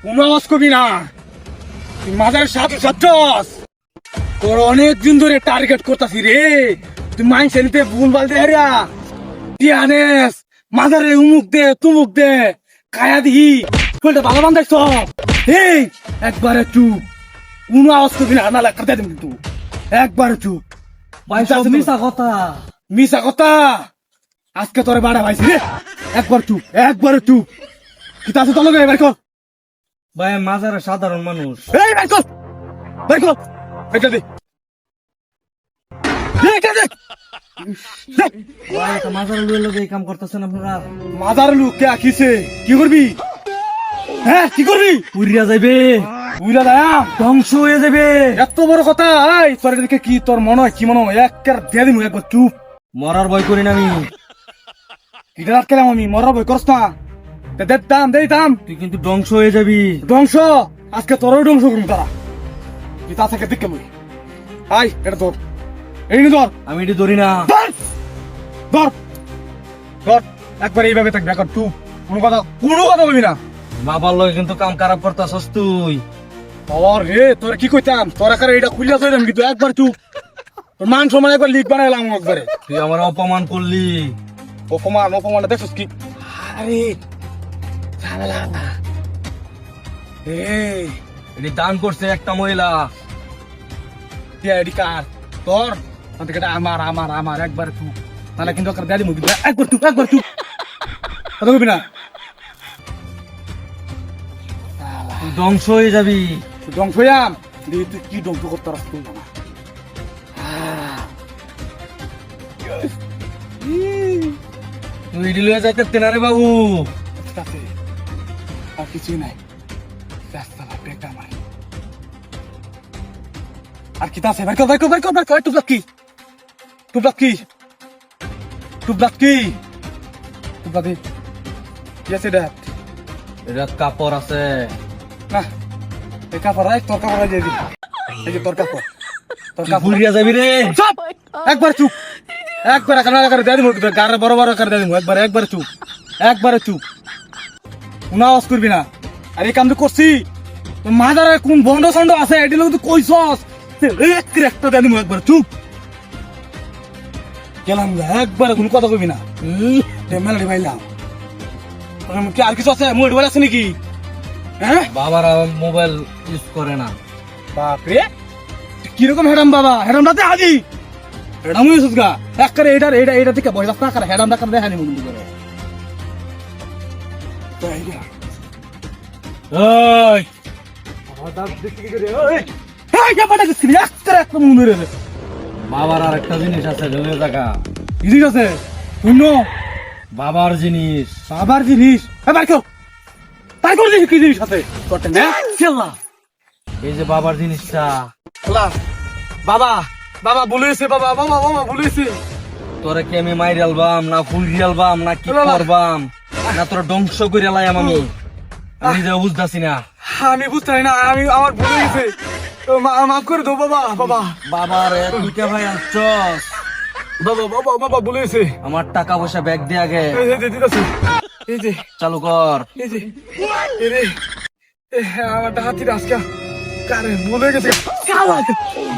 কোনো আওয়াজ করবি না। তুই মাজারের সাথে সাথস তোর অনেক দিন ধরে টার্গেট করতাছি রে। তুই মাইন্ড নিতে ভুলভাল দে হেরা টিয়ানেস মাজারে উমুক দে তুমুক দে খায়া দিহি বলতে ভালো বান্ধাইছ। এই একবারে চুপ, কোনো আওয়াজ করবি না, নালে কাটে দিবি কিন্তু। একবারে চুপ। ভাই সব মিশা কথা। মিশা কথা আজকে তোরে বাড়া ভাইছি রে। একবার চুপ, একবারে চুপ। কিতা আছে তোর লগে বের কর। ভাই মাজারে সাধারণ মানুষ। এই বের কর, বের কর, এটা দে, দে, এটা দে। দে। ভাই একটা মাজারে লুয়ে লোক এই কাম করতেছেন আপনারা। মাজার লোক কে আঁকিছে, কি করবি? হ্যাঁ কি করবি? উড়িয়া যাইবে, বুঝলা দাম ধ্বংস হয়ে যাবে। এত বড় কথা। এই তোর দিকে কি তোর মনে হয়, কি মনে হয়? এক দিয়ে দিমু একবার চুপ। মরার ভয় করি না আমি। কিটা রাত কেলাম আমি, মরার ভয় করস না। দে দাম, দে দাম। তুই কিন্তু ধ্বংস হয়ে যাবি। ধ্বংস আজকে তোরও ধ্বংস করুন তারা। কি তা থেকে দেখে লই। আই এটা তোর, এই নি ধর। আমি এটি ধরি না। ধর ধর ধর, একবার এইভাবে থাকবে, একবার চুপ। কোনো কথা বলবি না। বাবার লগে কিন্তু কাম খারাপ করতেছস তুই। রে তোর কি কইতাম, তোর আকারে এটা খুলিয়া যাইলাম কিন্তু একবার চুপ। তোর মান সম্মান একবার লিক বানাইলাম একবারে। তুই আমার অপমান করলি। অপমান অপমান দেখছিস কি? আরে ঝামেলা না। এই এটি দান করছে একটা মহিলা। এডি কার তোর আমাদের এটা আমার আমার আমার একবার চুপ, তাহলে কিন্তু ওকে দাদি মুখ একবার চুপ, একবার চুপ। কথা বলবি না। তুই ধ্বংস হয়ে যাবি। তুই ধ্বংস হইয়াম দেখি তুই কি ধ্বংস করতে পারস তুই না। তুই এটি লয়ে যাইতে তেনারে বাবু। ঠিক আছে, আর কিছুই নাই। আর কি আছে? বের কর, বের কর, বের কর, বের কর। টুকলাক কি, টুকলাক কি, টুকলাক কি, টুকলাক কি আছে এটা? এটা কাপড় আছে। না এই কাপড় তোর কাপড় দিয়ে দিবি। এই যে তোর কাপড়, তোর কাপড়। ঘুরিয়া যাবি রে। চুপ, একবার চুপ, একবার কানা করে দিয়ে দিব, গাড়ে বড় বড় করে দিয়ে দিব। একবার একবার চুপ, একবারে চুপ, কোনো আওয়াজ করবি না। আর এই কাম তো করছি, তোর মাজারে কোন বন্ড সন্ড আছে এটি লোক তুই কইছস। একটা দিয়ে দিব, একবার চুপ। গেলাম গা, একবারে কোনো কথা কইবি না। মেলাটি পাইলাম কি আর কিছু আছে? মোবাইল আছে নাকি? হ্যাঁ বাবার মোবাইল ইউজ করে না। বাপরে কিরকম হেডাম বাবা, হেডাম রাতে হাজি হেডাম হয়েছিস গা। একবারে এটার এটা এটা থেকে বয়স না করে হেডাম ডাকার দেখানি মুখ করে। বাবার আর একটা জিনিস আছে ঢেলে টাকা। ঠিক আছে শূন্য বাবার জিনিস। বাবার জিনিস তাই করে দেখি কি জিনিস আছে তোরটা না খেলা। এই যে বাবার জিনিসটা। বাবা বাবা বলেছে, বাবা বাবা বাবা বলেছে। তোরা কি আমি মাইর আলবাম না ফুল আলবাম না কি বাবা। করবাম না তোরা ধ্বংস করে লাইম আমি নিজে বুঝতেছি না। আমি বুঝতে পারি না, আমি আমার ভুলে গেছে। মাফ করে দাও বাবা। বাবা বাবার তুই কে ভাই আসছস? বাবা বাবা বাবা বলেছে। আমার টাকা পয়সা ব্যাগ দিয়ে আগে এই যে দিতেছি, এই যে চালু কর। এই যে এই রে আমার হাতির আজকে কারে ভুলে গেছে।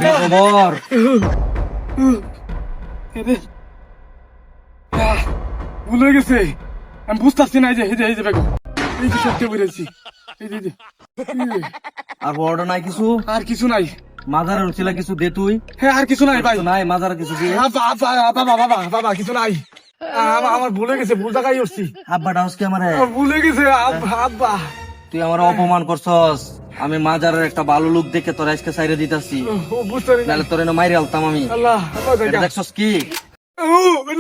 বেখবর। ভুলে গেছে, আমি বুঝতেছি না। এই যে এই যে এই যে বেগো, এই যে সত্যি বলেছি। এই যে আর বড় নাই কিছু? আর কিছু নাই। মাজারের ছিল কিছু দে তুই। হ্যাঁ আর কিছু নাই ভাই। নাই মাজারে কিছু দিয়ে। বাবা বাবা বাবা কিছু নাই। আমার ভুলে গেছে, ভুল জায়গায় উঠছি। আব্বাটা আজকে আমারে ভুলে গেছে আব্বা আব্বা। তুই আমার অপমান করছস। আমি মাজারের একটা ভালো লোক দেখে তোর আজকে সাইরে দিতাছি, ও বুঝতে পারি না। নাহলে তোর এনে মাইরে আলতাম আমি। আল্লাহ এটা দেখছস কি?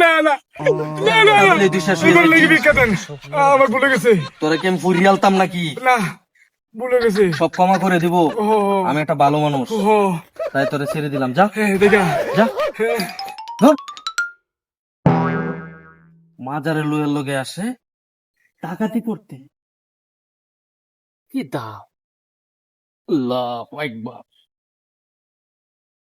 না না না না তাহলে তুই শেষ হয়ে এবার লেগে যাচ্ছিস। ভিক্ষা দেন। আমার ভুলে গেছে। তোরে কি আমি ফুরি আলতাম নাকি? না ভুলে গেছে। সব ক্ষমা করে দিব। ও আমি একটা ভালো মানুষ, ও তাই তোরে ছেড়ে দিলাম। যা হ্যাঁ দেখা যা। হ্যাঁ। ধর। মাজারের লোয়ের লোকে আসে ডাকাতি করতে। কি দাও আল্লাহু আকবার।